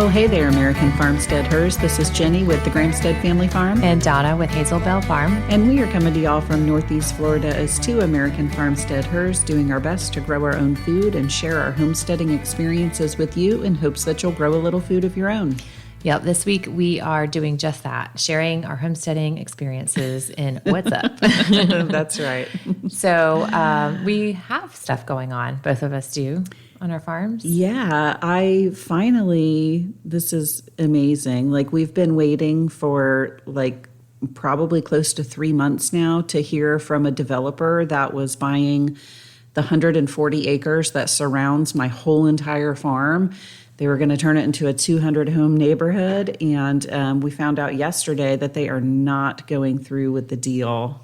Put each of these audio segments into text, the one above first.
Well, hey there, American Farmsteadhers. This is Jenny with the Gramstead Family Farm. And Donna with Hazel Bell Farm. And we are coming to y'all from Northeast Florida as two American Farmsteadhers, doing our best to grow our own food and share our homesteading experiences with you in hopes that you'll grow a little food of your own. Yep, this week we are doing just that, sharing our homesteading experiences in What's Up. That's right. So we have stuff going on, both of us do, on our farms. Yeah, this is amazing. Like, we've been waiting for probably close to 3 months now to hear from a developer that was buying the 140 acres that surrounds my whole entire farm. They were going to turn it into a 200-home neighborhood, and we found out yesterday that they are not going through with the deal.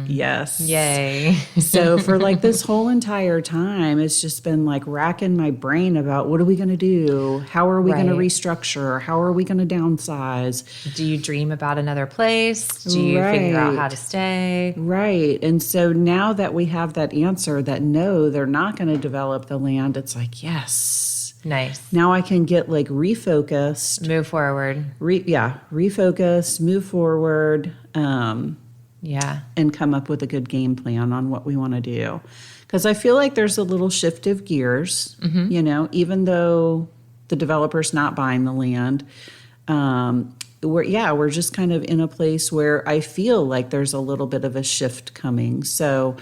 Yes. Yay. So for this whole entire time, it's just been racking my brain about what are we going to do? How are we going to restructure? How are we going to downsize? Do you dream about another place? Do you figure out how to stay? Right. And so now that we have that answer that no, they're not going to develop the land, it's yes. Nice. Now I can get refocused. Move forward. Refocus, move forward. And come up with a good game plan on what we want to do. Because I feel like there's a little shift of gears, even though the developer's not buying the land. We're just kind of in a place where I feel like there's a little bit of a shift coming. So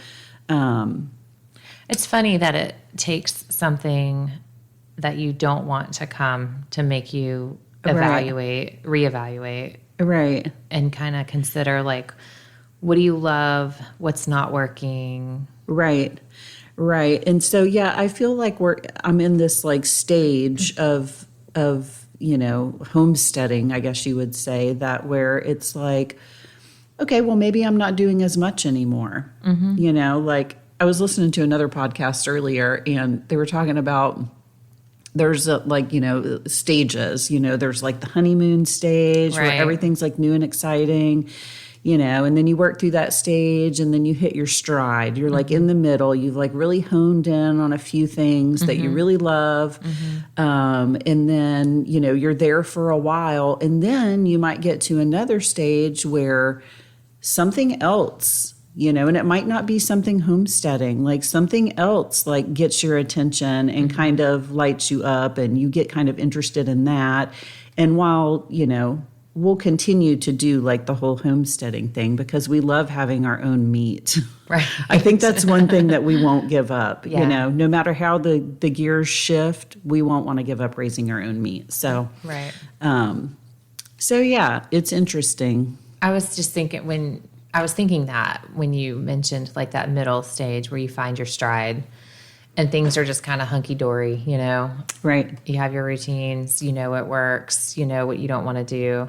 it's funny that it takes something that you don't want to come to make you reevaluate. Right. And kind of consider what do you love? What's not working? Right. And so, I feel like I'm in this stage of homesteading, I guess you would say, that where it's okay, well, maybe I'm not doing as much anymore. Mm-hmm. I was listening to another podcast earlier, and they were talking about there's stages, there's the honeymoon stage where everything's new and exciting, and then you work through that stage and then you hit your stride. You're in the middle. You've really honed in on a few things that you really love. And then, you're there for a while, and then you might get to another stage where something else, and it might not be something homesteading, something else gets your attention and kind of lights you up, and you get kind of interested in that. And while, we'll continue to do the whole homesteading thing because we love having our own meat. Right. I think that's one thing that we won't give up. No matter how the gears shift, we won't want to give up raising our own meat. So, right. It's interesting. I was thinking that when you mentioned that middle stage where you find your stride and things are just kind of hunky-dory, Right. You have your routines, what works, what you don't want to do.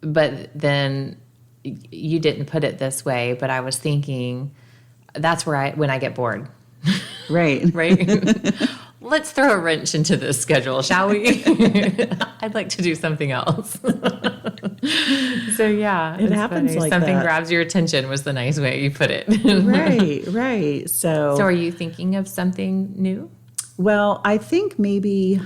But then you didn't put it this way, but I was thinking that's when I get bored. Right. Right. Let's throw a wrench into this schedule, shall we? I'd like to do something else. So it happens funny. Something grabs your attention was the nice way you put it. Right. So are you thinking of something new? Well, I think maybe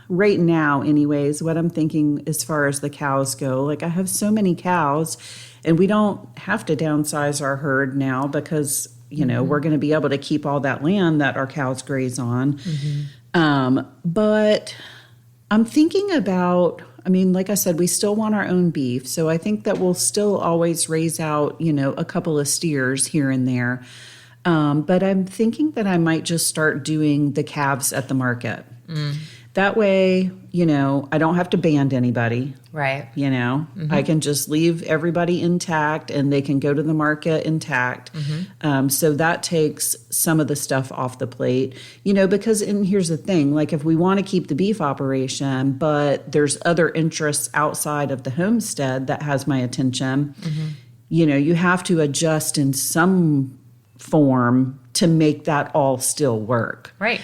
right now, anyways, what I'm thinking as far as the cows go, I have so many cows, and we don't have to downsize our herd now because we're going to be able to keep all that land that our cows graze on. Mm-hmm. But I'm thinking about, like I said, we still want our own beef. So I think that we'll still always raise out, a couple of steers here and there. But I'm thinking that I might just start doing the calves at the market. That way, I don't have to band anybody. Right. Mm-hmm. I can just leave everybody intact and they can go to the market intact. Mm-hmm. So that takes some of the stuff off the plate, because, and here's the thing, if we want to keep the beef operation, but there's other interests outside of the homestead that has my attention, you have to adjust in some form to make that all still work. Right.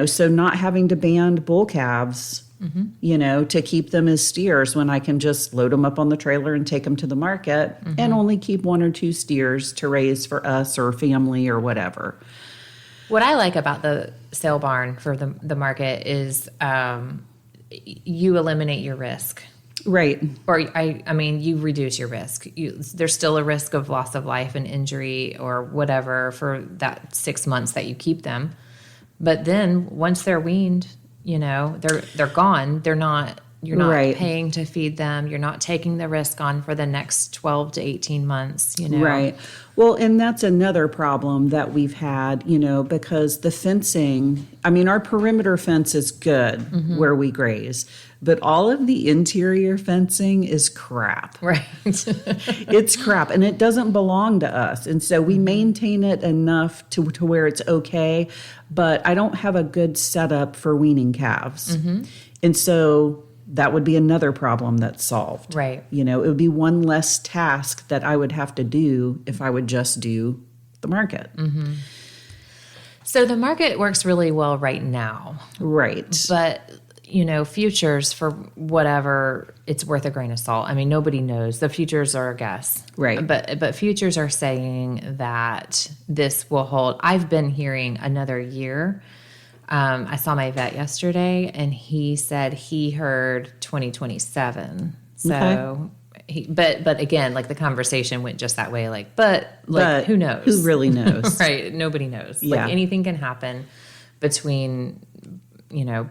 So not having to band bull calves, to keep them as steers when I can just load them up on the trailer and take them to the market and only keep 1 or 2 steers to raise for us or family or whatever. What I like about the sale barn for the market is you eliminate your risk. Right. Or I mean, you reduce your risk. There's still a risk of loss of life and injury or whatever for that 6 months that you keep them. But then once they're weaned, they're gone. You're not paying to feed them. You're not taking the risk on for the next 12 to 18 months, Right. Well, and that's another problem that we've had, because the fencing, our perimeter fence is good where we graze, but all of the interior fencing is crap. Right. It's crap, and it doesn't belong to us. And so we maintain it enough to where it's okay, but I don't have a good setup for weaning calves. And so that would be another problem that's solved. Right. It would be one less task that I would have to do if I would just do the market. So the market works really well right now. Right. But, futures for whatever, it's worth a grain of salt. Nobody knows. The futures are a guess. Right. But futures are saying that this will hold. I've been hearing another year. I saw my vet yesterday, and he said he heard 2027. So, but again, like the conversation went just that way. But who knows? Who really knows? Right? Nobody knows. Yeah. Like anything can happen between,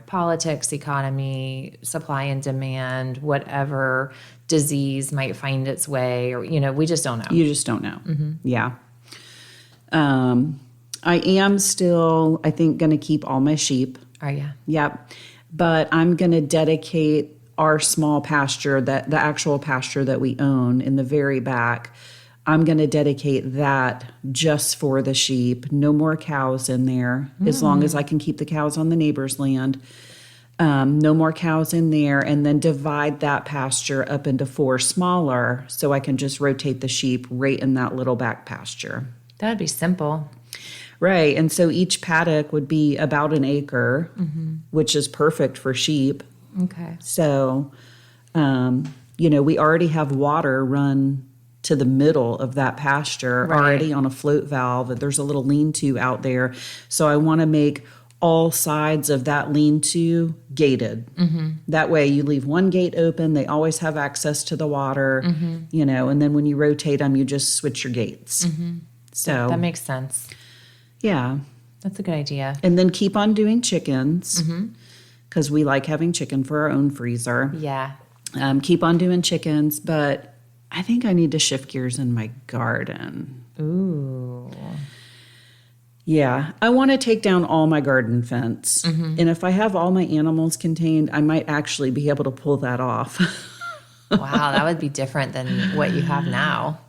politics, economy, supply and demand, whatever disease might find its way, or we just don't know. You just don't know. Yeah. I am still, I think, going to keep all my sheep. Are you? Yep. But I'm going to dedicate our small pasture, the actual pasture that we own in the very back. I'm going to dedicate that just for the sheep. No more cows in there, as long as I can keep the cows on the neighbor's land. No more cows in there, and then divide that pasture up into 4 smaller so I can just rotate the sheep right in that little back pasture. That would be simple. Right. And so each paddock would be about an acre, which is perfect for sheep. Okay. So, we already have water run to the middle of that pasture already on a float valve. There's a little lean-to out there. So I want to make all sides of that lean-to gated. That way you leave one gate open. They always have access to the water, and then when you rotate them, you just switch your gates. So that makes sense. Yeah. That's a good idea. And then keep on doing chickens because we like having chicken for our own freezer. Yeah. Keep on doing chickens, but I think I need to shift gears in my garden. Ooh. Yeah. I want to take down all my garden fence. And if I have all my animals contained, I might actually be able to pull that off. Wow, that would be different than what you have now.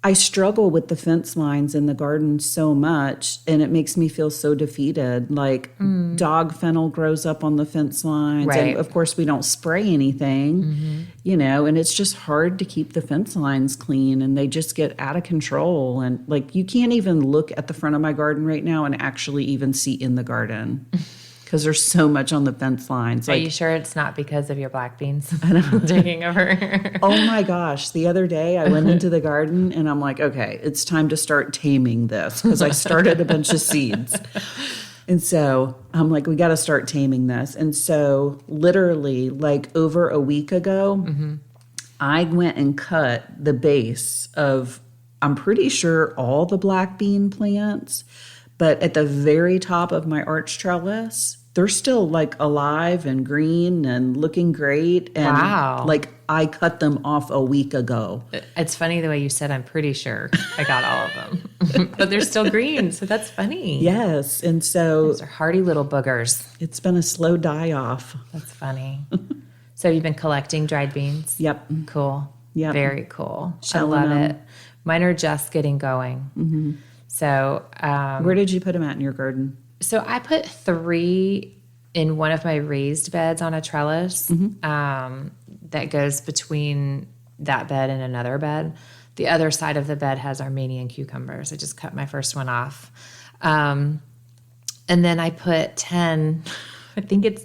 I struggle with the fence lines in the garden so much, and it makes me feel so defeated. Like dog fennel grows up on the fence lines. Right. And of course, we don't spray anything, and it's just hard to keep the fence lines clean, and they just get out of control. And like, you can't even look at the front of my garden right now and actually even see in the garden. Because there's so much on the fence lines. Are you sure it's not because of your black beans taking over? Oh my gosh. The other day I went into the garden and I'm like, okay, it's time to start taming this because I started a bunch of seeds. And so I'm like, we got to start taming this. And so literally like over a week ago, I went and cut the base of, I'm pretty sure, all the black bean plants. But at the very top of my arch trellis, they're still like alive and green and looking great. And wow. Like I cut them off a week ago. It's funny the way you said, I'm pretty sure I got all of them. But they're still green, so that's funny. Yes. And so those are hardy little boogers. It's been a slow die off. That's funny. So you've been collecting dried beans? Yep. Cool. Yep. Very cool. Shelling I love them. it. Mine are just getting going. So where did you put them at in your garden? So I put 3 in one of my raised beds on a trellis that goes between that bed and another bed. The other side of the bed has Armenian cucumbers. I just cut my first one off. And then I put 10, I think it's,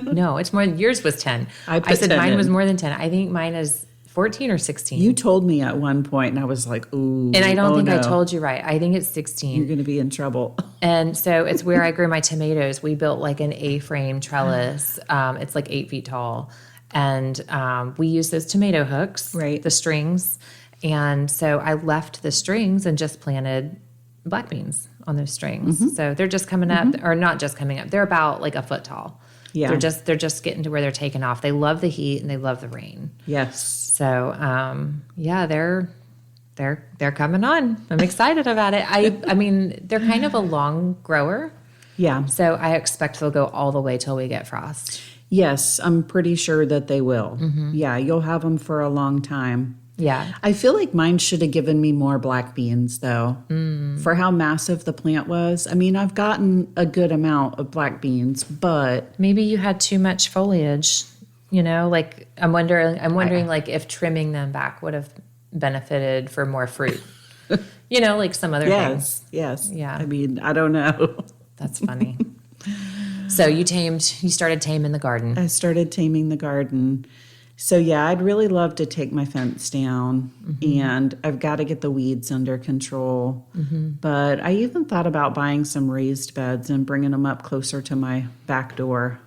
no, it's more, yours was 10. I said 10 mine in. was more than 10. I think mine is 14 or 16. You told me at one point, and I was like, ooh. And I don't think no. I told you right. I think it's 16. You're going to be in trouble. And so it's where I grew my tomatoes. We built like an A-frame trellis. It's like 8 feet tall. And we use those tomato hooks, right, the strings. And so I left the strings and just planted black beans on those strings. Mm-hmm. So they're just coming up, or not just coming up. They're about like a foot tall. Yeah. They're just getting to where they're taking off. They love the heat and they love the rain. Yes. So yeah, they're coming on. I'm excited about it. I mean, they're kind of a long grower. Yeah. So I expect they'll go all the way till we get frost. Yes, I'm pretty sure that they will. Mm-hmm. Yeah, you'll have them for a long time. Yeah. I feel like mine should have given me more black beans, though, for how massive the plant was. I mean, I've gotten a good amount of black beans, but... Maybe you had too much foliage, you know? Like, I'm wondering like, if trimming them back would have benefited for more fruit. You know, like some other things. Yes. Yeah. I mean, I don't know. That's funny. So you started taming the garden. I started taming the garden. So yeah, I'd really love to take my fence down, and I've got to get the weeds under control. But I even thought about buying some raised beds and bringing them up closer to my back door,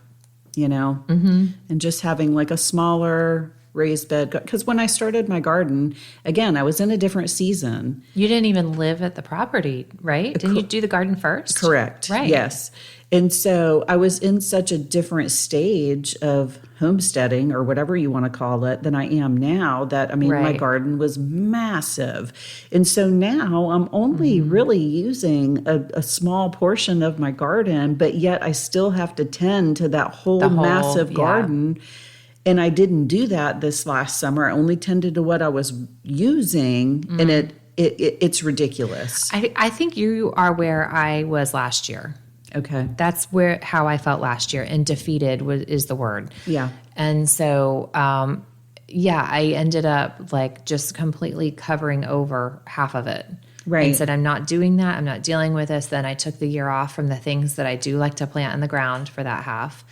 you know, and just having like a smaller raised bed. Because when I started my garden, again, I was in a different season. You didn't even live at the property, right? Didn't you do the garden first? Correct. Right. Yes. And so I was in such a different stage of homesteading, or whatever you want to call it, than I am now. That, I mean, my garden was massive. And so now I'm only really using a small portion of my garden, but yet I still have to tend to that whole massive garden. And I didn't do that this last summer. I only tended to what I was using, and it's ridiculous. I think you are where I was last year. Okay. That's how I felt last year, and defeated is the word. Yeah. And so, I ended up like just completely covering over half of it. Right. And said, I'm not doing that. I'm not dealing with this. Then I took the year off from the things that I do like to plant in the ground for that half.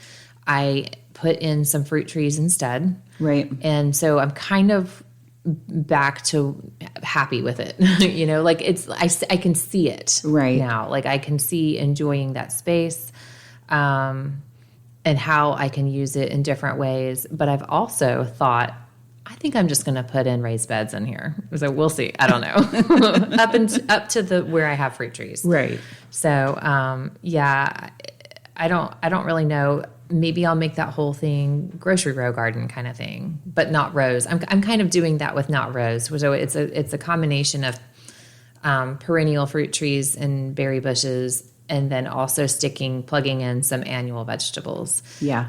I put in some fruit trees instead. Right. And so I'm kind of back to happy with it. You know, like I can see it now. Like I can see enjoying that space, and how I can use it in different ways. But I've also thought, I think I'm just going to put in raised beds in here. So we'll see. I don't know. up to where I have fruit trees. Right. So, I don't really know. Maybe I'll make that whole thing grocery row garden kind of thing, but not rows. I'm kind of doing that with not rows. So it's a combination of perennial fruit trees and berry bushes, and then also plugging in some annual vegetables. Yeah.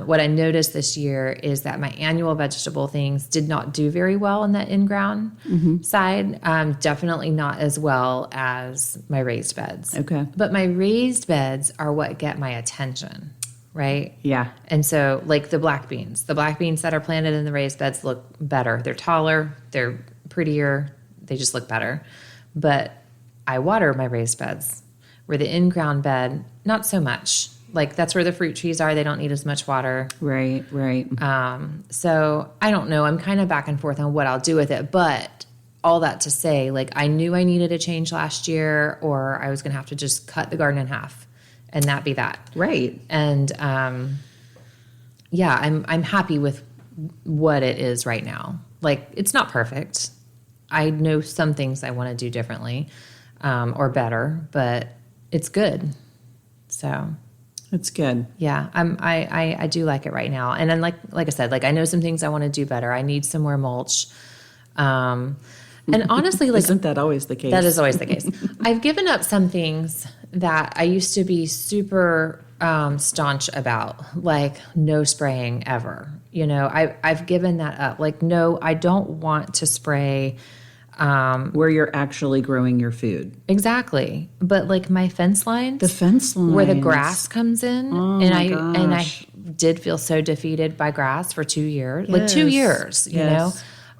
What I noticed this year is that my annual vegetable things did not do very well in that in-ground side. Definitely not as well as my raised beds. Okay. But my raised beds are what get my attention. Right? Yeah. And so like the black beans that are planted in the raised beds look better. They're taller, they're prettier, they just look better. But I water my raised beds, where the in-ground bed, not so much. Like that's where the fruit trees are. They don't need as much water. Right. So I don't know. I'm kind of back and forth on what I'll do with it. But all that to say, like I knew I needed a change last year, or I was going to have to just cut the garden in half. And that be that. Right. And I'm happy with what it is right now. Like it's not perfect. I know some things I want to do differently, or better, but it's good. So it's good. Yeah. I do like it right now. And then like I said, like I know some things I want to do better. I need some more mulch. And honestly, like isn't that always the case? That is always the case. I've given up some things that I used to be super staunch about, like no spraying ever. You know, I've given that up. Like, no, I don't want to spray where you're actually growing your food. Exactly. But like my fence lines, where the grass comes in, and I did feel so defeated by grass for 2 years. Like 2 years, you know.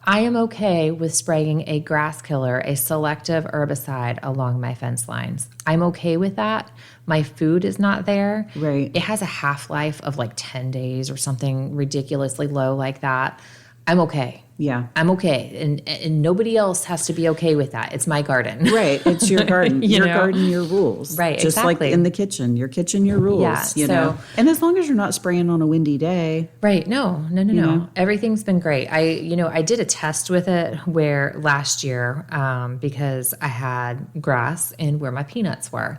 I am okay with spraying a grass killer, a selective herbicide along my fence lines. I'm okay with that. My food is not there. Right. It has a half-life of like 10 days or something ridiculously low like that. I'm okay. Yeah. I'm okay. And nobody else has to be okay with that. It's my garden. Right. It's your garden. You your know? garden, your rules. Right, Just like exactly. in the kitchen. Your kitchen, your rules. Yeah, You know? And as long as you're not spraying on a windy day. Right. No. know? Everything's been great. I did a test with it where last year, because I had grass in where my peanuts were.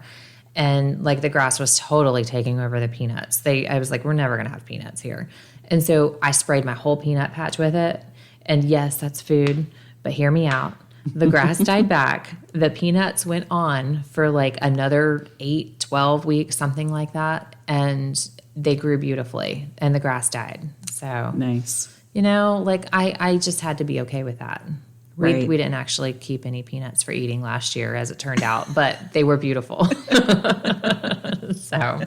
And like the grass was totally taking over the peanuts. I was like, we're never going to have peanuts here. And so I sprayed my whole peanut patch with it. And yes, that's food, but hear me out. The grass died back. The peanuts went on for like another 8, 12 weeks, something like that. And they grew beautifully and the grass died. So Nice. like I just had to be okay with that. Right. We didn't actually keep any peanuts for eating last year, as it turned out, but they were beautiful. So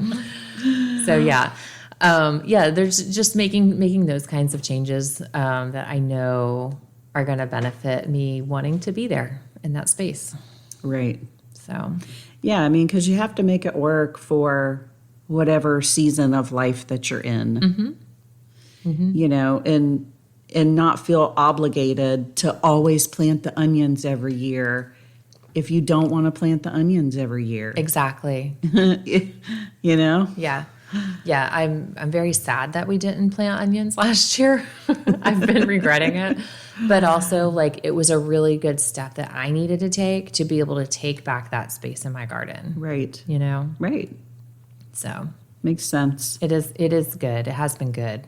yeah. There's just making those kinds of changes that I know are going to benefit me wanting to be there in that space. Right. So, Yeah, I mean, because you have to make it work for whatever season of life that you're in. You know, and not feel obligated to always plant the onions every year if you don't want to plant the onions every year. exactly. You know? Yeah. Yeah, I'm very sad that we didn't plant onions last year. I've been regretting it. But also, like, it was a really good step that I needed to take to be able to take back that space in my garden. Right. You know? Right. So Makes sense. it is good. It has been good.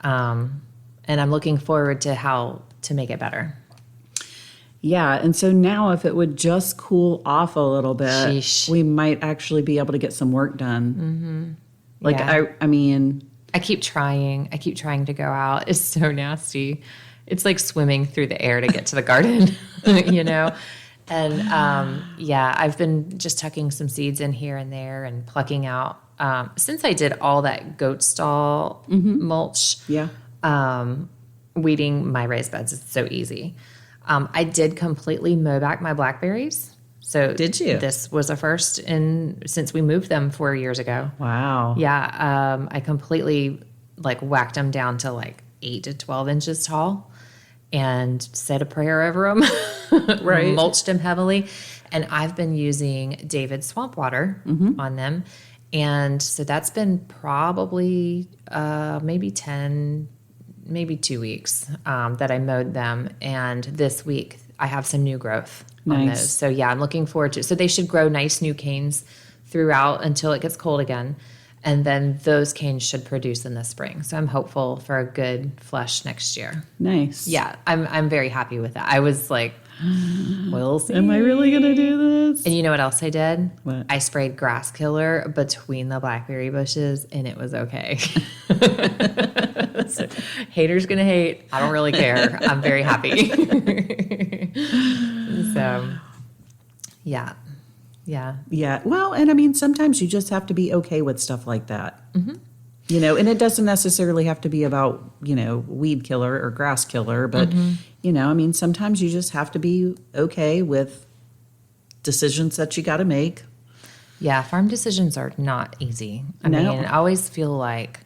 And I'm looking forward to how to make it better. Yeah, and so now if it would just cool off a little bit, Sheesh. we might actually be able to get some work done. Like, Yeah. I mean, I keep trying to go out. It's so nasty. It's like swimming through the air to get to the garden, you know? And I've been just tucking some seeds in here and there and plucking out. Since I did all that goat stall mulch, yeah. weeding my raised beds is so easy. I did completely mow back my blackberries. So Did you? This was a first since we moved them 4 years ago. Wow. Yeah, I completely like whacked them down to like 8 to 12 inches tall and said a prayer over them. Right. Mulched them heavily. And I've been using David's swamp water on them. And so that's been probably maybe 2 weeks that I mowed them. And this week I have some new growth on Nice. those. So yeah, I'm looking forward to. So they should grow nice new canes throughout until it gets cold again. And then those canes should produce in the spring. So I'm hopeful for a good flush next year. Nice. Yeah, I'm very happy with that. I was like, we'll see. Am I really going to do this? And you know what else I did? What? I sprayed grass killer between the blackberry bushes, and it was okay. So, haters gonna hate. I don't really care. I'm very happy. So, yeah. Yeah. Well, and I mean, sometimes you just have to be okay with stuff like that. You know, and it doesn't necessarily have to be about, you know, weed killer or grass killer, but, you know, I mean, sometimes you just have to be okay with decisions that you got to make. Yeah, farm decisions are not easy. I No. mean, I always feel like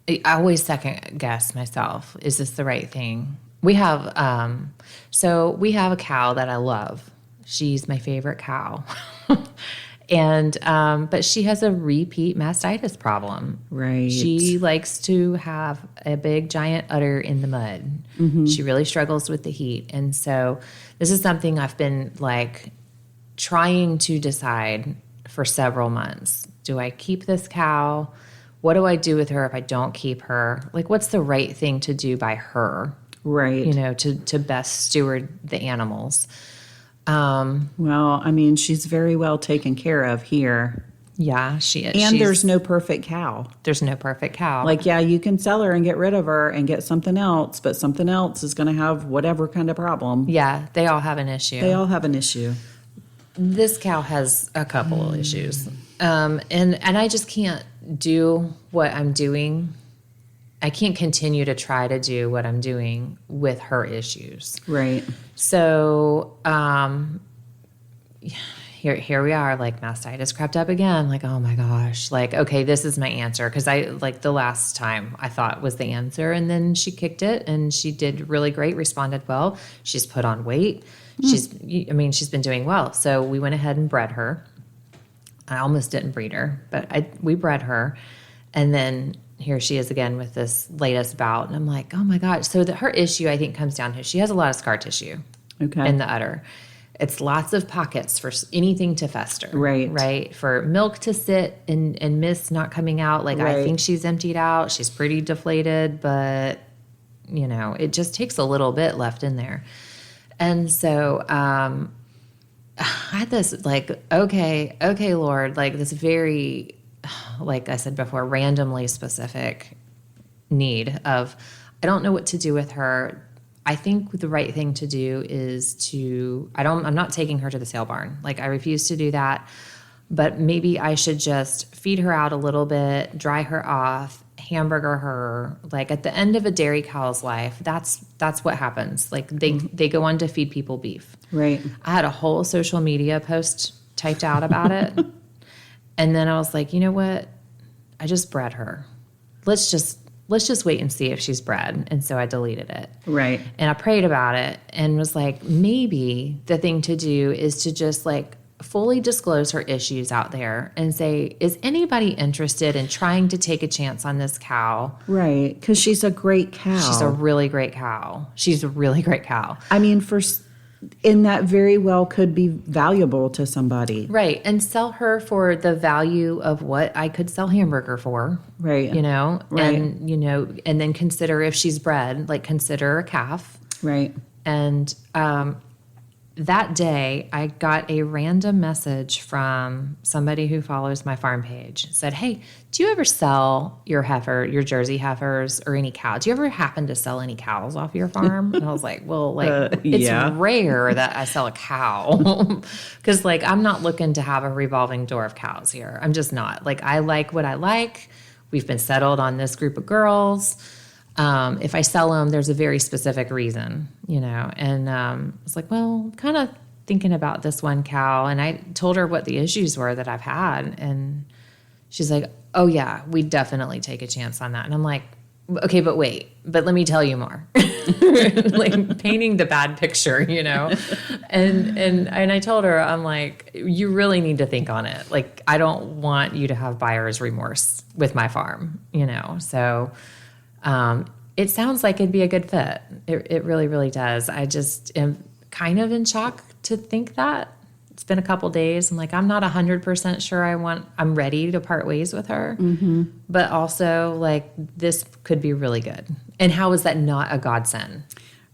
I always second guess myself. Is this the right thing? We have we have a cow that I love. She's my favorite cow. And but she has a repeat mastitis problem. Right. She likes to have a big giant udder in the mud. She really struggles with the heat. And so this is something I've been like trying to decide for several months. Do I keep this cow? What do I do with her if I don't keep her? Like, what's the right thing to do by her? Right. You know, to best steward the animals. Well, I mean, she's very well taken care of here. Yeah, she is. And there's no perfect cow. There's no perfect cow. Like, yeah, you can sell her and get rid of her and get something else, but something else is going to have whatever kind of problem. Yeah, they all have an issue. They all have an issue. This cow has a couple of issues. And I just can't do what I'm doing. I can't continue to try to do what I'm doing with her issues. Right. So, here we are, like mastitis crept up again. Like, oh my gosh, like, okay, this is my answer. Cause I like the last time I thought was the answer. And then she kicked it and she did really great, responded well. She's put on weight. She's been doing well. So we went ahead and bred her. I almost didn't breed her, but we bred her. And then here she is again with this latest bout. And I'm like, oh my gosh. So her issue, I think, comes down to she has a lot of scar tissue in the udder. It's lots of pockets for anything to fester. Right. For milk to sit and miss not coming out. Like, I think she's emptied out. She's pretty deflated, but, it just takes a little bit left in there. And so I had this, like, okay, Lord, like this very, like I said before, randomly specific need of, I don't know what to do with her. I think the right thing to do is I'm not taking her to the sale barn. Like, I refuse to do that, but maybe I should just feed her out a little bit, dry her off, hamburger her. Like, at the end of a dairy cow's life, that's what happens. Like, they go on to feed people beef. Right. I had a whole social media post typed out about it. And then I was like, you know what? I just bred her. Let's just wait and see if she's bred. And so I deleted it. Right. And I prayed about it and was like, maybe the thing to do is to just like fully disclose her issues out there and say, is anybody interested in trying to take a chance on this cow? Right. Because she's a great cow. She's a really great cow. I mean, and that very well could be valuable to somebody. Right. And sell her for the value of what I could sell hamburger for. Right. Right. And, and then consider if she's bred, like consider a calf. Right. And that day I got a random message from somebody who follows my farm page. It said, hey, do you ever sell your Jersey heifers or any cow? Do you ever happen to sell any cows off your farm? And I was like, well, it's rare that I sell a cow because I'm not looking to have a revolving door of cows here. I'm just not. Like, I like what I like. We've been settled on this group of girls. If I sell them, there's a very specific reason, and I was like, well, kind of thinking about this one cow. And I told her what the issues were that I've had. And she's like, oh yeah, we definitely take a chance on that. And I'm like, okay, but let me tell you more. Like painting the bad picture, and I told her, I'm like, you really need to think on it. Like, I don't want you to have buyer's remorse with my farm, so it sounds like it'd be a good fit. It really, really does. I just am kind of in shock to think that. It's been a couple days. I'm like, I'm not 100% sure I'm ready to part ways with her. Mm-hmm. But also, like, this could be really good. And how is that not a godsend?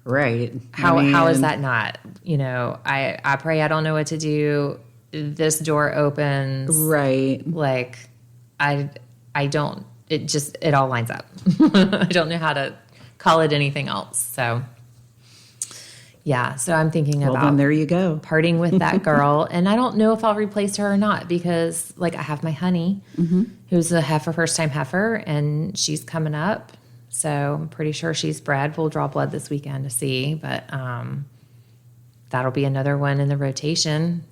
Right. How is that not? I pray I don't know what to do. This door opens. Right. Like, I don't. It all lines up. I don't know how to call it anything else. So, yeah. So I'm thinking about then there you go. Parting with that girl. And I don't know if I'll replace her or not because, like, I have my honey, who's a first-time heifer, and she's coming up. So I'm pretty sure she's bred. We'll draw blood this weekend to see. But that'll be another one in the rotation.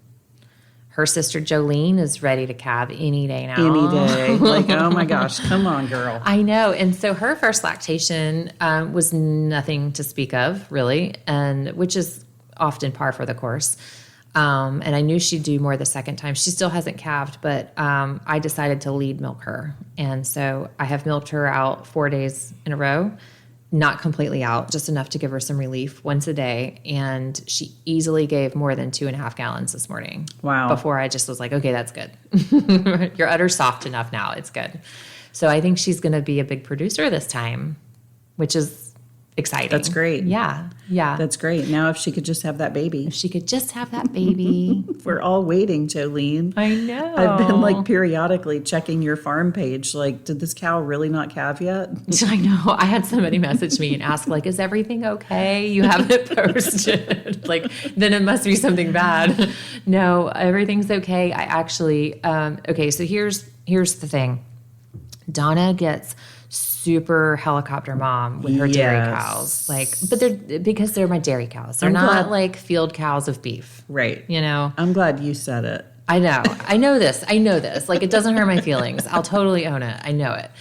Her sister Jolene is ready to calve any day now. Any day. Like, oh my gosh, come on, girl. I know. And so her first lactation was nothing to speak of, really, and which is often par for the course. And I knew she'd do more the second time. She still hasn't calved, but I decided to lead milk her. And so I have milked her out 4 days in a row. Not completely out, just enough to give her some relief once a day. And she easily gave more than 2.5 gallons this morning. Wow. Before I just was like, okay, that's good. Your udder's soft enough now. It's good. So I think she's going to be a big producer this time, which is exciting. That's great. Yeah. Yeah. That's great. Now if she could just have that baby. If she could just have that baby. We're all waiting, Jolene. I know. I've been like periodically checking your farm page. Like, did this cow really not calve yet? I know. I had somebody message me and ask, like, is everything okay? You haven't posted. Like, then it must be something bad. No, everything's okay. I actually, okay, so here's the thing. Donna gets super helicopter mom with her dairy cows. But because they're my dairy cows. They're not like field cows of beef. Right. You know? I'm glad you said it. I know. I know this. Like, it doesn't hurt my feelings. I'll totally own it. I know it.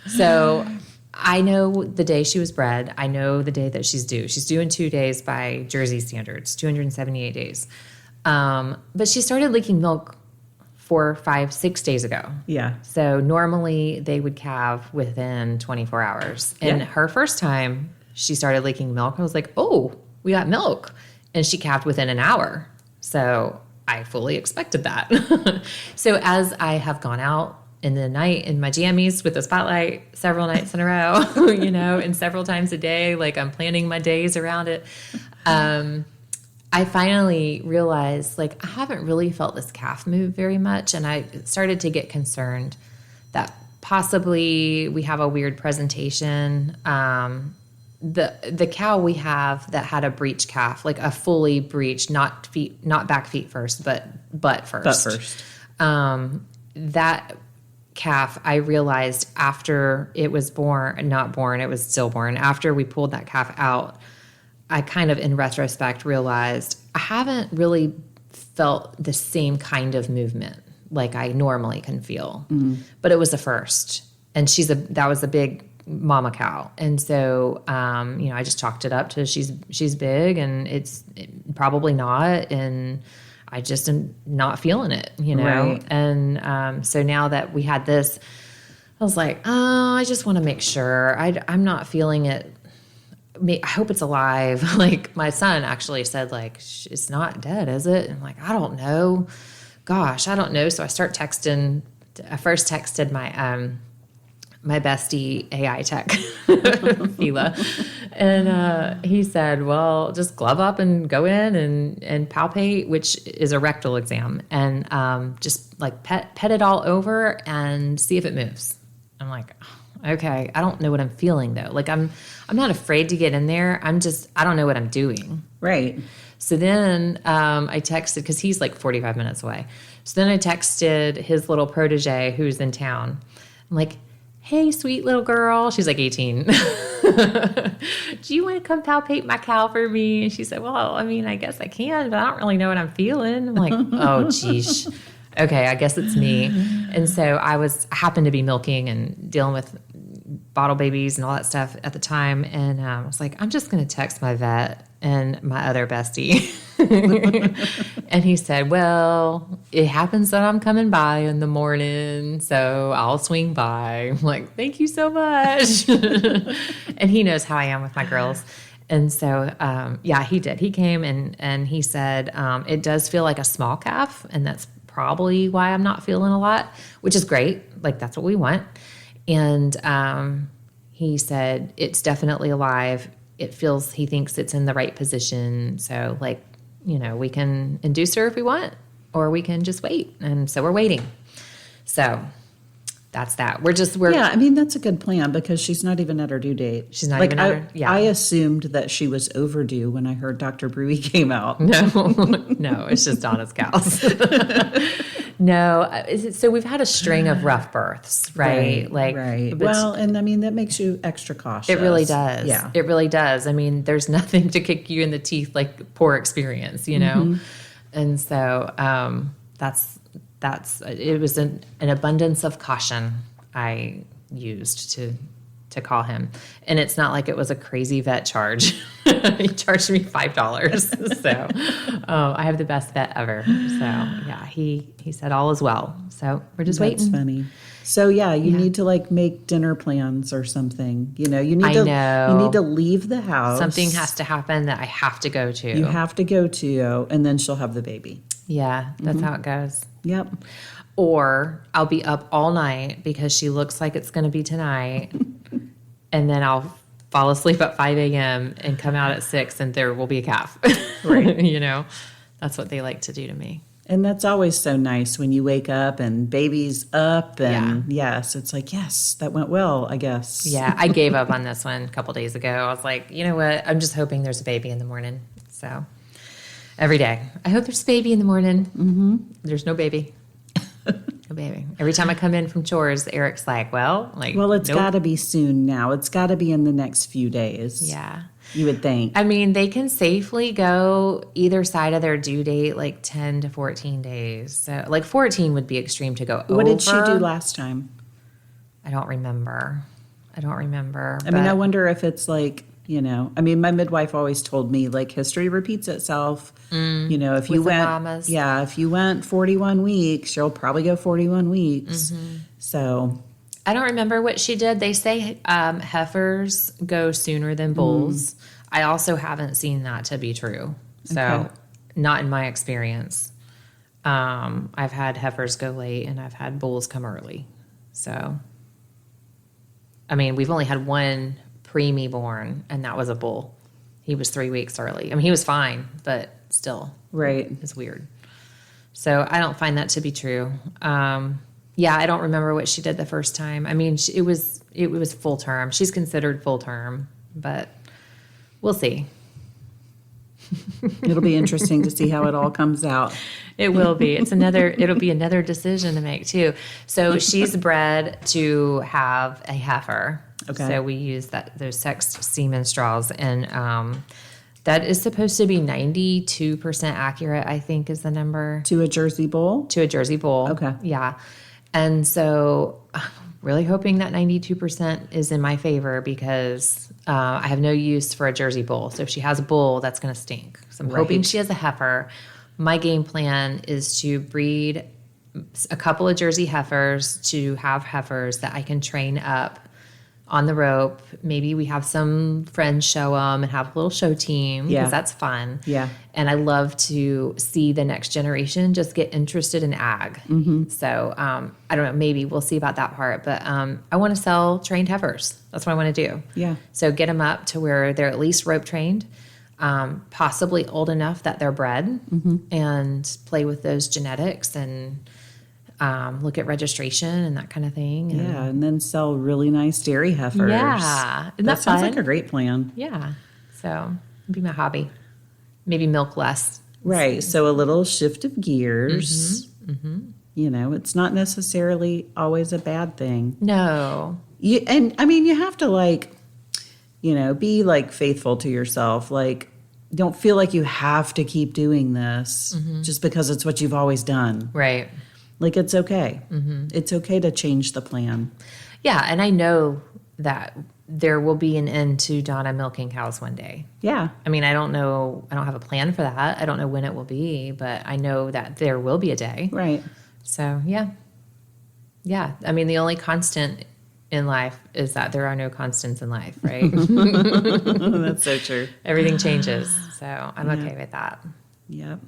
So I know the day she was bred. I know the day that she's due. She's due in 2 days by Jersey standards, 278 days. But she started leaking milk 4, 5, 6 days ago. Yeah. So normally they would calve within 24 hours. And her first time she started leaking milk, I was like, oh, we got milk. And she calved within an hour. So I fully expected that. So as I have gone out in the night in my jammies with the spotlight several nights in a row, and several times a day, like I'm planning my days around it. I finally realized, like, I haven't really felt this calf move very much. And I started to get concerned that possibly we have a weird presentation. The cow we have that had a breech calf, like a fully breech, not back feet first, but butt first. That calf, I realized after it was it was stillborn. After we pulled that calf out, I kind of, in retrospect, realized I haven't really felt the same kind of movement like I normally can feel. But it was the first. And that was a big mama cow. And so, I just chalked it up to she's big and it's probably not. And I just am not feeling it, Right. And so now that we had this, I was like, oh, I just want to make sure. I'm not feeling it. I hope it's alive. Like my son actually said, like, it's not dead, is it? And I'm like, I don't know. Gosh, I don't know. So I start texting. I first texted my bestie AI tech, Fila. And he said, well, just glove up and go in and palpate, which is a rectal exam, and just like pet it all over and see if it moves. I'm like, okay, I don't know what I'm feeling though. Like I'm not afraid to get in there. I don't know what I'm doing. Right. So then I texted, because he's like 45 minutes away. So then I texted his little protege who's in town. I'm like, hey, sweet little girl. She's like 18. Do you want to come palpate my cow for me? And she said, well, I mean, I guess I can, but I don't really know what I'm feeling. I'm like, oh, geez. Okay, I guess it's me. And so I happened to be milking and dealing with bottle babies and all that stuff at the time. And I was like, I'm just going to text my vet and my other bestie. And he said, well, it happens that I'm coming by in the morning, so I'll swing by. I'm like, thank you so much. And he knows how I am with my girls. And so, he did. He came and he said, it does feel like a small calf, and that's probably why I'm not feeling a lot, which is great. Like, that's what we want. And he said, it's definitely alive. He thinks it's in the right position. So, like, we can induce her if we want, or we can just wait. And so we're waiting. So that's that. Yeah, I mean, that's a good plan, because she's not even at her due date. She's not even at her, I assumed that she was overdue when I heard Dr. Brewy came out. No, it's just Donna's cows. No, so we've had a string of rough births, right? Right. Well, and I mean, that makes you extra cautious. It really does. Yeah. It really does. I mean, there's nothing to kick you in the teeth like poor experience, Mm-hmm. And so it was an abundance of caution I used to call him. And it's not like it was a crazy vet charge. He charged me $5. So I have the best vet ever. So yeah, he said all is well. So we're just waiting. That's funny. So you need to like make dinner plans or something. You need to leave the house. Something has to happen that I have to go to. You have to go to, and then she'll have the baby. Yeah, that's how it goes. Yep. Or I'll be up all night because she looks like it's going to be tonight. And then I'll fall asleep at 5 a.m. and come out at 6 and there will be a calf. Right. That's what they like to do to me. And that's always so nice when you wake up and baby's up. And yes, it's like, yes, that went well, I guess. Yeah, I gave up on this one a couple days ago. I was like, you know what? I'm just hoping there's a baby in the morning. So every day, I hope there's a baby in the morning. Mm-hmm. There's no baby. Oh, baby. Every time I come in from chores, Eric's like, well, it's nope. got to be soon now. It's got to be in the next few days. Yeah. You would think. I mean, they can safely go either side of their due date, 10 to 14 days. So 14 would be extreme to go over. What did she do last time? I don't remember. I mean, I wonder if it's my midwife always told me history repeats itself. If you went, if you went 41 weeks, you'll probably go 41 weeks. Mm-hmm. So I don't remember what she did. They say heifers go sooner than bulls. I also haven't seen that to be true. So not in my experience. I've had heifers go late and I've had bulls come early. So, I mean, we've only had one preemie born, and that was a bull. He was 3 weeks early. I mean, he was fine, but still. Right. It's weird. So I don't find that to be true. I don't remember what she did the first time. I mean, it was full term. She's considered full term, but we'll see. It'll be interesting to see how it all comes out. It will be. It'll be another decision to make too. So she's bred to have a heifer. Okay. So we use those sexed semen straws, and that is supposed to be 92% accurate, I think is the number. To a Jersey bull? To a Jersey bull. Okay. Yeah. And so I'm really hoping that 92% is in my favor, because I have no use for a Jersey bull. So if she has a bull, that's going to stink. So I'm hoping she has a heifer. My game plan is to breed a couple of Jersey heifers to have heifers that I can train up on the rope. Maybe we have some friends show them and have a little show team, because that's fun. Yeah. And I love to see the next generation just get interested in ag. Mm-hmm. So I don't know, maybe we'll see about that part. But I want to sell trained heifers. That's what I want to do. Yeah. So get them up to where they're at least rope trained, possibly old enough that they're bred, and play with those genetics and look at registration and that kind of thing. And then sell really nice dairy heifers. Yeah. That sounds like a great plan. Yeah. So it'd be my hobby. Maybe milk less. Right. So a little shift of gears. It's not necessarily always a bad thing. No. You have to be faithful to yourself. Don't feel like you have to keep doing this just because it's what you've always done. Right. It's okay. Mm-hmm. It's okay to change the plan. Yeah, and I know that there will be an end to Donna milking cows one day. Yeah. I mean, I don't know. I don't have a plan for that. I don't know when it will be, but I know that there will be a day. Right. So, yeah. Yeah. I mean, the only constant in life is that there are no constants in life, right? That's so true. Everything changes. So I'm okay with that. Yep.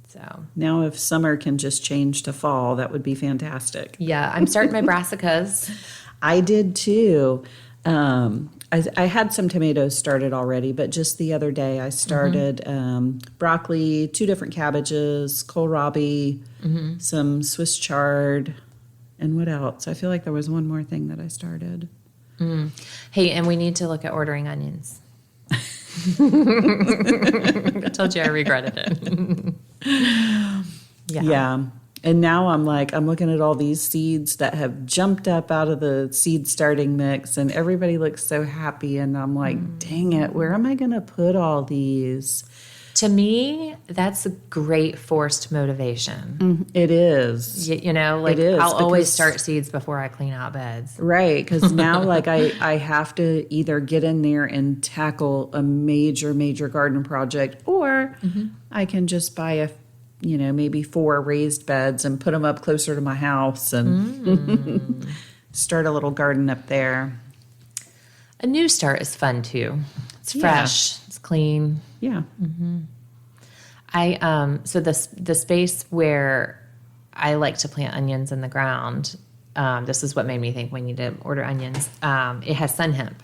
So now if summer can just change to fall, that would be fantastic. Yeah, I'm starting my brassicas. I did too. I had some tomatoes started already, but just the other day I started broccoli, 2 different cabbages, kohlrabi, some Swiss chard, and what else? I feel like there was one more thing that I started. Hey, and we need to look at ordering onions. I told you I regretted it. Yeah. And now I'm looking at all these seeds that have jumped up out of the seed starting mix, and everybody looks so happy. And I'm like, dang it, where am I going to put all these? To me, that's a great forced motivation. It is. It is, I'll always start seeds before I clean out beds. Right, because now I have to either get in there and tackle a major garden project, or I can just buy maybe 4 raised beds and put them up closer to my house and start a little garden up there. A new start is fun too. It's fresh. It's clean. Yeah. So the space where I like to plant onions in the ground, this is what made me think we need to order onions. It has sun hemp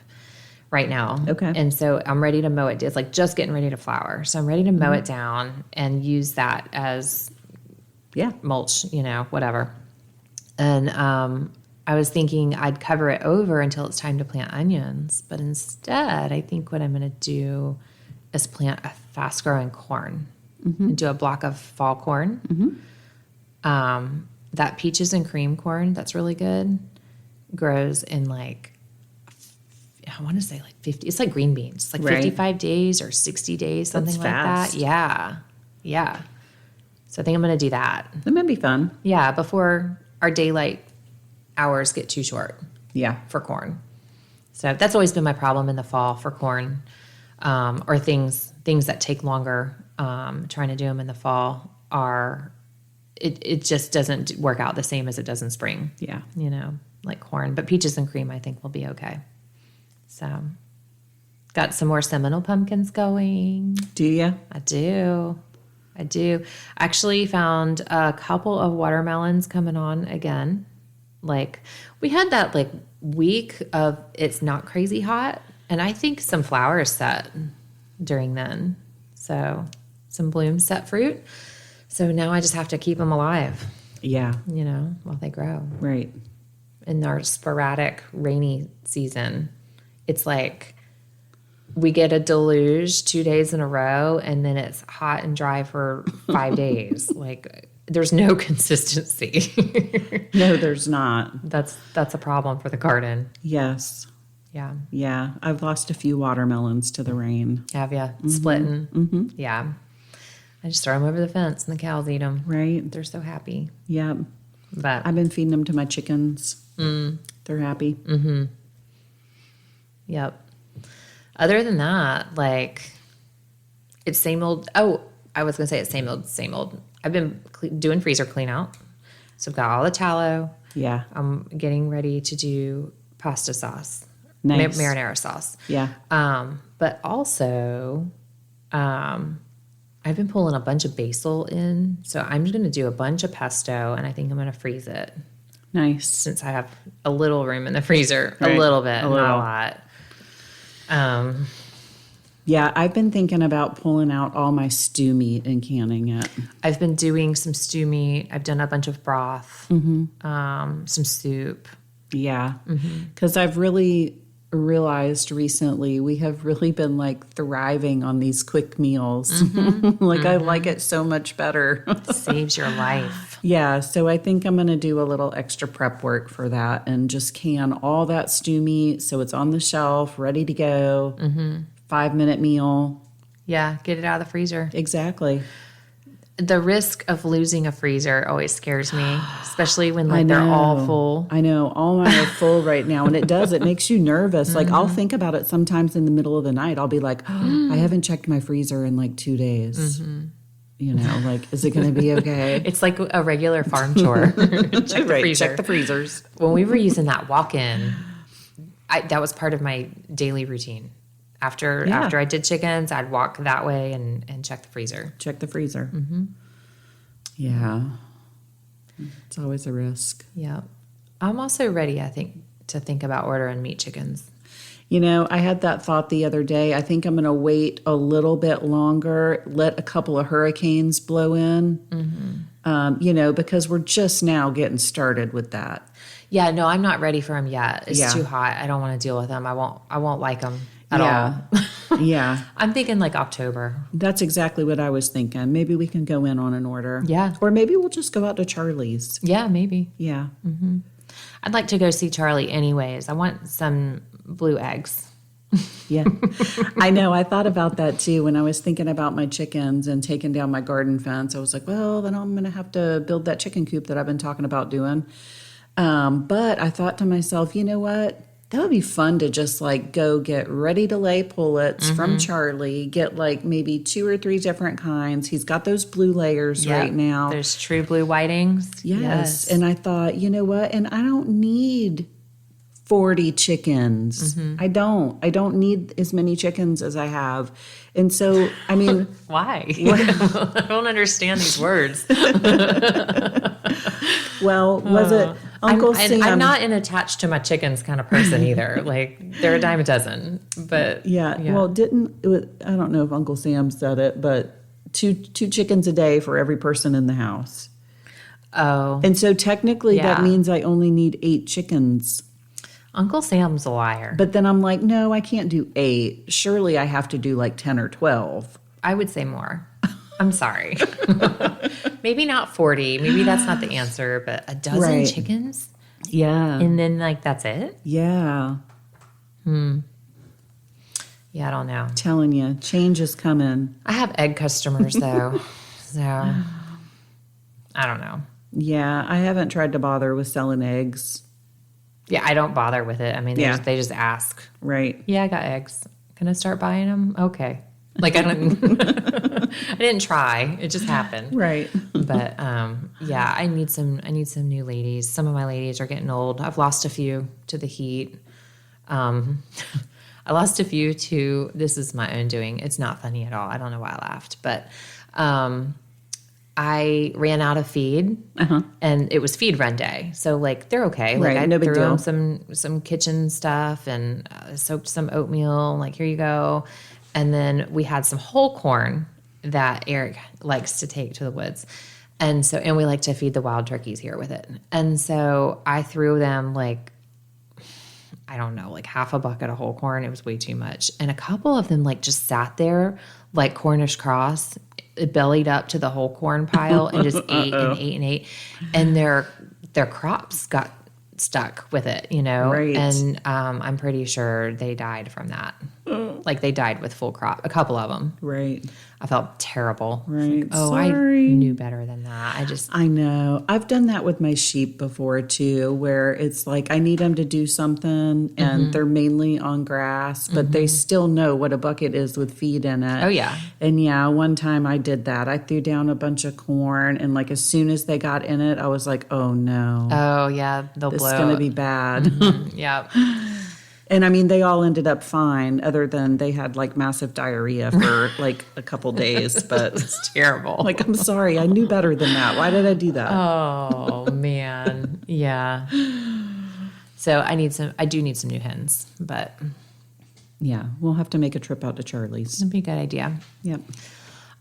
right now. Okay. And so I'm ready to mow it. It's just getting ready to flower. So I'm ready to mow it down and use that as mulch, whatever. And I was thinking I'd cover it over until it's time to plant onions. But instead, I think what I'm going to do is plant a fast-growing corn and do a block of fall corn. that peaches and cream corn that's really good grows in like, I want to say like 50. It's like green beans. It's like 55 days or 60 days, something That's like fast. that. Yeah. Yeah. So I think I'm going to do that. That might be fun. Yeah, before our daylight hours get too short. Yeah. For corn. So that's always been my problem in the fall for corn, or things that take longer. Trying to do them in the fall it just doesn't work out the same as it does in spring. Yeah. You know, like corn, but peaches and cream I think will be okay. So got some more Seminole pumpkins going. Do you? I do. Actually found a couple of watermelons coming on again. Like we had that like week of it's not crazy hot, and I think some flowers set during then. So some blooms set fruit. So now I just have to keep them alive. Yeah. You know, while they grow. Right. In our sporadic rainy season, it's like we get a deluge 2 days in a row, and then it's hot and dry for 5 days. Like there's no consistency. No, there's not. That's a problem for the garden. Yes. Yeah. Yeah. I've lost a few watermelons to the rain. Have you? Splitting. Mm-hmm. Yeah. I just throw them over the fence and the cows eat them. Right. They're so happy. Yep. But I've been feeding them to my chickens. They're happy. Mm-hmm. Yep. Other than that, like, it's same old. Oh, I was going to say it's same old. I've been doing freezer clean out. So I've got all the tallow. Yeah. I'm getting ready to do pasta sauce. Nice. Marinara sauce. Yeah. But also, I've been pulling a bunch of basil in. So I'm going to do a bunch of pesto, and I think I'm going to freeze it. Nice. Since I have a little room in the freezer. Right. A little bit, A little. not a lot. Yeah, I've been thinking about pulling out all my stew meat and canning it. I've been doing some stew meat. I've done a bunch of broth, some soup. Yeah, because I've really realized recently we have really been like thriving on these quick meals. I like it so much better. Saves your life. Yeah, so I think I'm going to do a little extra prep work for that and just can all that stew meat so it's on the shelf, ready to go. 5-minute meal. Yeah, get it out of the freezer. Exactly. The risk of losing a freezer always scares me, especially when they're all full. I know. All mine are full right now, and it makes you nervous. Like, I'll think about it sometimes in the middle of the night. I'll be like, oh, I haven't checked my freezer in like 2 days. You know, like, is it going to be okay? It's like a regular farm chore. Check the freezer. Check the freezers. When we were using that walk-in, that was part of my daily routine. After I did chickens, I'd walk that way and check the freezer. Check the freezer. Yeah. It's always a risk. Yeah. I'm also ready, I think, to think about ordering meat chickens. You know, I had that thought the other day. I think I'm going to wait a little bit longer, let a couple of hurricanes blow in, you know, because we're just now getting started with that. Yeah, no, I'm not ready for them yet. It's too hot. I don't want to deal with them. I won't like them at all. Yeah. I'm thinking like October. That's exactly what I was thinking. Maybe we can go in on an order. Yeah. Or maybe we'll just go out to Charlie's. Yeah, maybe. Yeah. I'd like to go see Charlie anyways. I want some blue eggs. Yeah. I know. I thought about that too when I was thinking about my chickens and taking down my garden fence. I was like, well, then I'm going to have to build that chicken coop that I've been talking about doing. But I thought to myself, you know what? That would be fun to just like go get ready to lay pullets from Charlie, get like maybe 2 or 3 different kinds. He's got those blue layers right now. There's true blue whitings. Yes. And I thought, you know what? And I don't need 40 chickens. I don't need as many chickens as I have. And so, I mean, why? I don't understand these words. Well, was it Uncle Sam? I'm not an attached to my chickens kind of person either. Like they're a dime a dozen, but yeah. Well, I don't know if Uncle Sam said it, but two chickens a day for every person in the house. Oh, and so technically that means I only need 8 chickens. Uncle Sam's a liar. But then I'm like, no, I can't do 8. Surely I have to do like 10 or 12. I would say more. I'm sorry. Maybe not 40. Maybe that's not the answer, but a dozen Right. chickens? Yeah. And then, like, that's it? Yeah. Yeah, I don't know. Telling you, change is coming. I have egg customers, though. So, I don't know. Yeah, I haven't tried to bother with selling eggs. Yeah, I don't bother with it. I mean, they just ask. Right. Yeah, I got eggs. Can I start buying them? Okay. Like, I don't, I didn't try. It just happened. Right. But yeah, I need some new ladies. Some of my ladies are getting old. I've lost a few to the heat. I lost a few to, this is my own doing. It's not funny at all. I don't know why I laughed, but I ran out of feed, and it was feed run day. So, like, they're okay. Like, Right, I no big threw deal. them some kitchen stuff and soaked some oatmeal. Like, here you go. And then we had some whole corn that Eric likes to take to the woods. And so, and we like to feed the wild turkeys here with it. And so I threw them, like, I don't know, like half a bucket of whole corn. It was way too much. And a couple of them, like, just sat there like Cornish cross, bellied up to the whole corn pile and just ate and ate and ate. And their crops got stuck with it, you know? Right. And I'm pretty sure they died from that. Like, they died with full crop, a couple of them. Right. I felt terrible. Right. Like, oh, Sorry. I knew better than that. I know. I've done that with my sheep before too, where it's like I need them to do something and they're mainly on grass, but they still know what a bucket is with feed in it. Oh, yeah. And yeah, one time I did that. I threw down a bunch of corn and, like, as soon as they got in it, I was like, oh no. Oh, yeah, they'll It's blow. going to be bad. Yeah. And I mean, they all ended up fine, other than they had, like, massive diarrhea for like a couple days. But It's terrible. like, I'm sorry, I knew better than that. Why did I do that? Oh, man. Yeah. So I do need some new hens, but Yeah, we'll have to make a trip out to Charlie's. it'd be a good idea. Yep.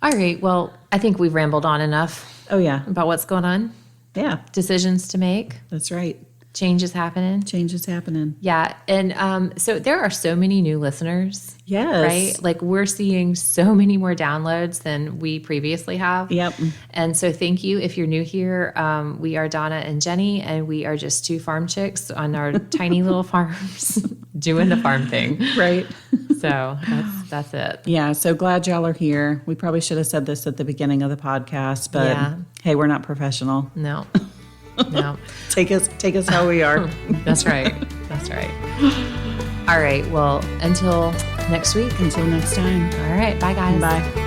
All right. Well, I think we've rambled on enough Oh yeah, about what's going on, yeah, decisions to make, that's right. changes happening. Change is happening. Yeah. And so there are so many new listeners. Yes. Right? Like, we're seeing so many more downloads than we previously have. Yep. And so thank you. If you're new here, we are Donna and Jenny, and we are just two farm chicks on our tiny little farms doing the farm thing. Right. So that's it. Yeah. So glad y'all are here. We probably should have said this at the beginning of the podcast, but Yeah. hey, we're not professional. No. No. Take us how we are. That's right. That's right. All right. Well, until next week. Until next time. All right. Bye, guys. Bye.